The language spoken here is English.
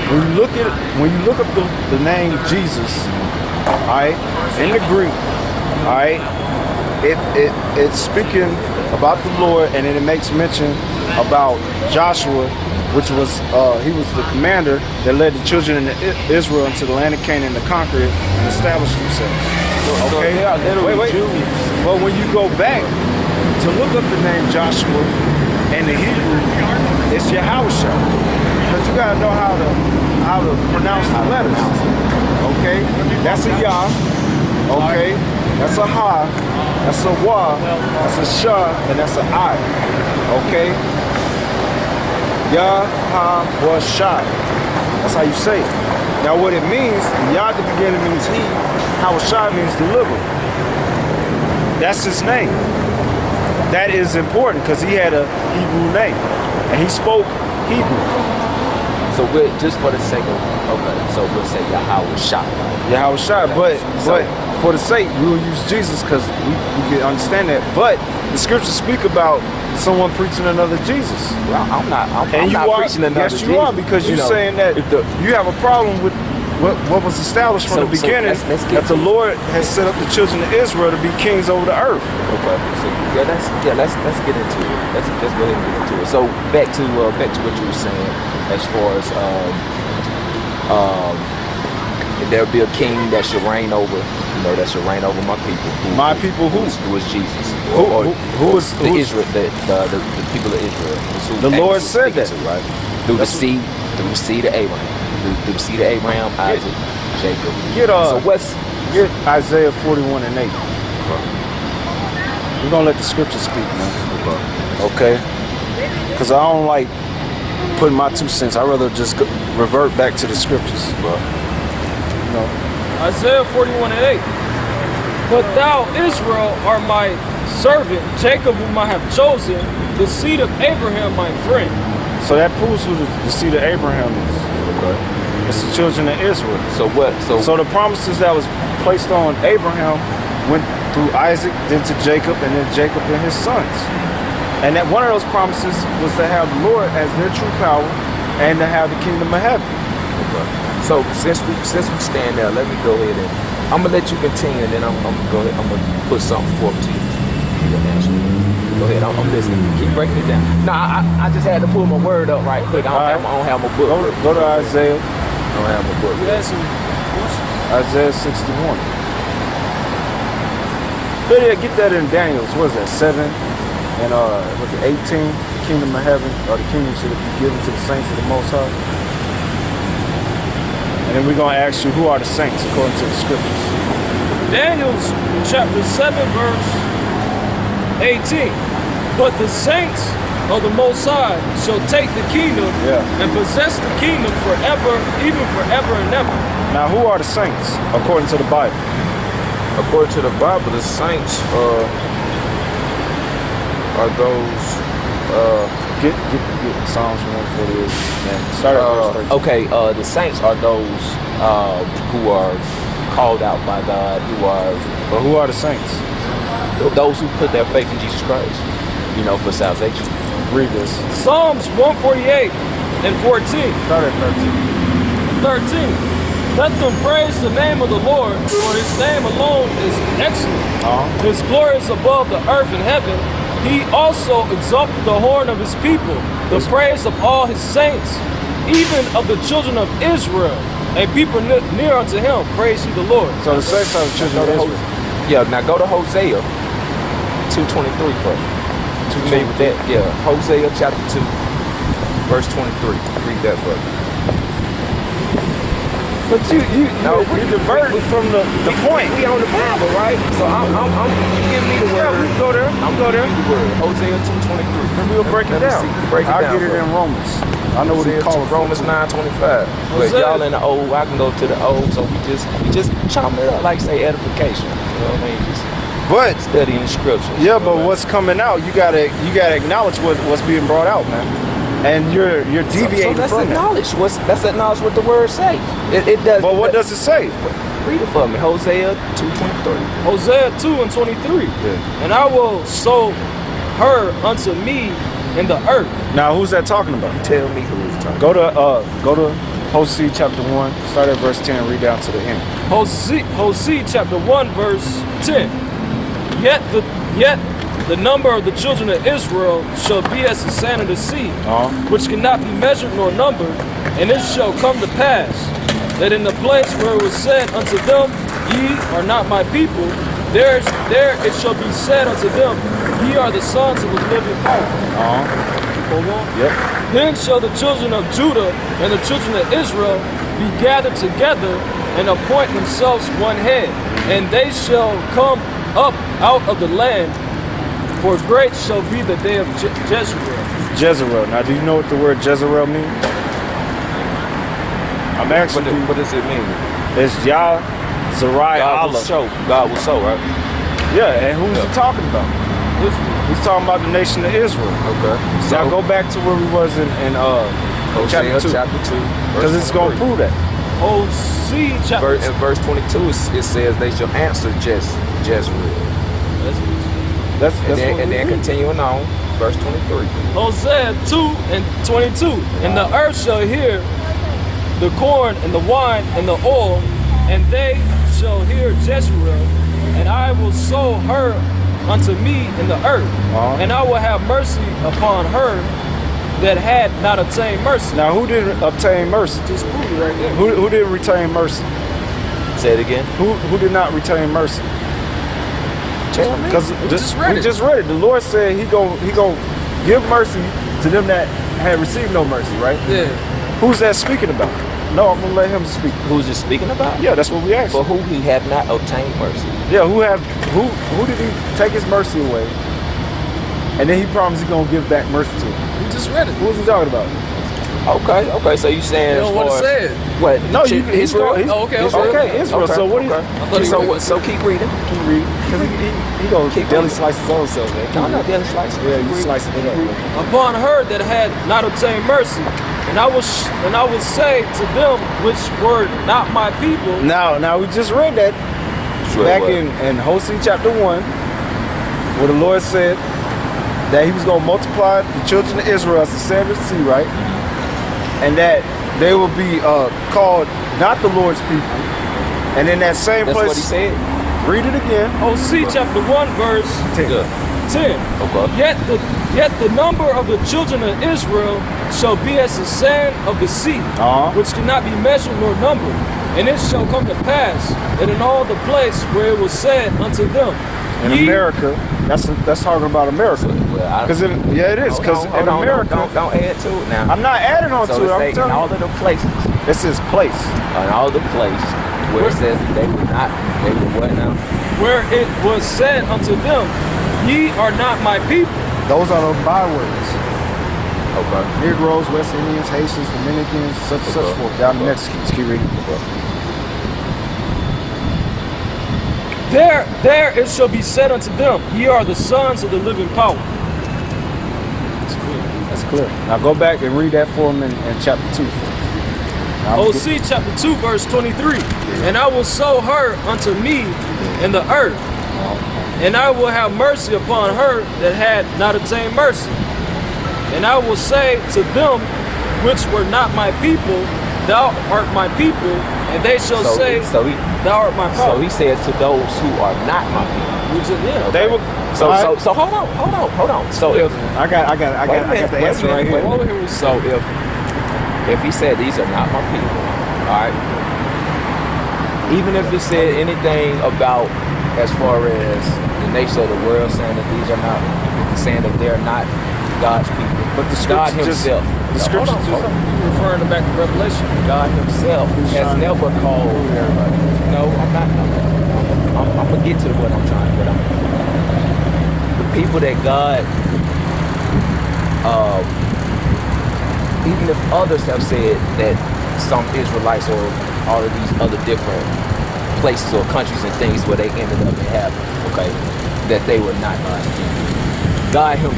when you look up the name Jesus, all right, in the Greek, all right, it's speaking about the Lord, and then it makes mention about Joshua, which was he was the commander that led the children of Israel into the land of Canaan to conquer it and establish themselves. Okay, wait. But when you go back to look up the name Joshua in the Hebrew, it's Yahusha, because you gotta know how to pronounce the letters. Okay, that's a Yah. Okay, that's a Ha. That's a Wa. That's a Sha, and that's a I. Okay. Yah, Ha, Wa, Sha. That's how you say it. Now what it means, Yah at the beginning means he, how Sha means deliver. That's his name. That is important because he had a Hebrew name. And he spoke Hebrew. So we're, just for the sake of, okay, so we'll say Yahweh Shah. Yahweh Shah, but for the sake, we will use Jesus because we can understand that. But the scriptures speak about someone preaching another Jesus. Well, I'm not preaching another Jesus. Yes, you are, because you're saying that you have a problem with what was established from the beginning, that the Lord has set up the children of Israel to be kings over the earth. Okay, so let's get into it. Let's go ahead and get into it. So back to what you were saying, as far as there'll be a king that should reign over, that should reign over my people. Who is Jesus? Who is the Israel? The people of Israel. The Lord said that, right? Through the seed of Abraham. Through the seed of Abraham, Isaac, Jacob. Get Isaiah 41 and 8. We're gonna let the scripture speak, man. Okay? Because I don't like putting my 2 cents. I'd rather just revert back to the scriptures. Isaiah 41 and 8. But thou, Israel, art my servant, Jacob whom I have chosen, the seed of Abraham, my friend. So that proves who the seed of Abraham is. Okay. It's the children of Israel. So what? So the promises that was placed on Abraham went through Isaac, then to Jacob, and then Jacob and his sons. And that one of those promises was to have the Lord as their true power and to have the kingdom of heaven. Okay. So since we stand there, let me go ahead and I'm gonna let you continue, and then I'm gonna put something forth to you. Go ahead, I'm listening. Keep breaking it down. Nah, I just had to pull my word up right quick. I don't have my book. Go to Isaiah. I don't have my book. Isaiah 61. Get that in Daniel's. What is that? 7 and was it 18? The kingdom of heaven, or the kingdom should be given to the saints of the Most High. And then we're gonna ask you, who are the saints according to the scriptures? Daniel's chapter 7, verse 18. But the saints of the Most High shall take the kingdom and possess the kingdom forever, even forever and ever. Now, who are the saints according to the Bible? According to the Bible, the saints are those. Get Psalms 148 and start at verse 13. Okay, the saints are those who are called out by God. But who are the saints? Those who put their faith in Jesus Christ, for salvation. Read this. Psalms 148 and 14. Start at 13. 13. Let them praise the name of the Lord, for his name alone is excellent. His glory is above the earth and heaven. He also exalted the horn of his people, the praise of all his saints, even of the children of Israel, a people near unto him. Praise ye the Lord. So the saints are the children of Israel. Yeah, now go to Hosea 2:23 first. Familiar with that? Yeah, Hosea chapter 2, verse 23. Read that first. But you diverted from the point. We on the Bible, right? So I'm you give me the word. Yeah, we can go there. I'm go there. Hosea 2:23. And we'll break it down. I'll get it in Romans. I know what he calls Romans 9:25. But y'all in the old, I can go to the old, so we just chop it up, like say edification. You know what I mean? Just studying the scriptures. Yeah, but what's coming out, you gotta acknowledge what's being brought out, man. And you're deviating from that. Let's acknowledge what the word say. It does. But what does it say? Read it for me. Hosea 2:23. Hosea 2 and 23. Yeah. And I will sow her unto me in the earth. Now, who's that talking about? You tell me who is talking. Go to Hosea chapter 1, start at verse 10, read down to the end. Hosea chapter 1 verse 10. Yet the number of the children of Israel shall be as the sand of the sea, which cannot be measured nor numbered. And it shall come to pass that in the place where it was said unto them, Ye are not my people, there it shall be said unto them, Ye are the sons of the living power. Hold on. Yep. Then shall the children of Judah and the children of Israel be gathered together and appoint themselves one head, and they shall come up out of the land, for great shall be the day of Jezreel. Jezreel. Now, do you know what the word Jezreel means? I'm asking you. What does it mean? It's Yah, Zerai, God will Allah. show. God will show, right? Yeah, and who's he talking about? He's talking about the nation of Israel. Okay. Now go back to where we was in Hosea chapter 2. Because it's going to prove that. Hosea chapter In verse 22, it says they shall answer Jezreel. That's And then continuing on, verse 23. Hosea 2 and 22. And the earth shall hear the corn and the wine and the oil, and they shall hear Jezreel, and I will sow her unto me in the earth, and I will have mercy upon her that had not obtained mercy. Now, who didn't obtain mercy? Just prove it right there. Who didn't retain mercy? Say it again. Who did not retain mercy? Because we just read it. The Lord said He gon' give mercy to them that had received no mercy, right? Yeah. Who's that speaking about? No, I'm gonna let him speak. Who's it speaking about? Yeah, that's what we asked. For who he had not obtained mercy. Yeah, who did He take His mercy away? And then He promised He gonna give back mercy to him. We just read it. Who was He talking about? Okay. So you saying You don't want to say it. What? No, Israel. Okay. Israel. Okay. So what do you? So keep reading. Keep reading. Because he gonna Keep daily reading. slice his own self, man. No, not daily slice. Yeah, you slicing it up. Upon her that had not obtained mercy, and I will say to them which were not my people. Now we just read that back in Hosea chapter 1, where the Lord said that He was gonna multiply the children of Israel as the sand of the sea, right? And that they will be called not the Lord's people. And in that same That's place, what He said. read it again. Hosea chapter 1 verse 10. Okay. Yet the number of the children of Israel shall be as the sand of the sea, which cannot be measured nor numbered. And it shall come to pass that in all the place where it was said unto them, In America, that's talking about America. Because it is. Because in America, don't add to it now. I'm not adding on So to it. I'm in telling all you. of the places, This is place. in all the place where it says that they were what now? where it was said unto them, Ye are not my people. Those are the bywords. Okay. Negroes, West Indians, Haitians, Dominicans, such forth. Down to Mexicans. Keep reading. There it shall be said unto them, Ye are the sons of the living power. That's clear. Now go back and read that for them in chapter 2. Hosea chapter 2 verse 23. And I will sow her unto me in the earth, and I will have mercy upon her that had not obtained mercy. And I will say to them which were not my people, Thou art my people, and they shall say, Thou art my power. So He says to those who are not my people. They will. So hold on. So if I got the answer right here. So if He said these are not my people, all right. Even if He said anything about as far as the nation of the world saying that these are not, saying that they're not God's people, but God Himself. The scriptures You're referring to back to Revelation. God Himself has never called everybody. No, I'm not. I'm gonna get to what I'm trying to get on. The people that God, even if others have said that some Israelites or all of these other different places or countries and things where they ended up in heaven, okay, that they were not God's people. God Himself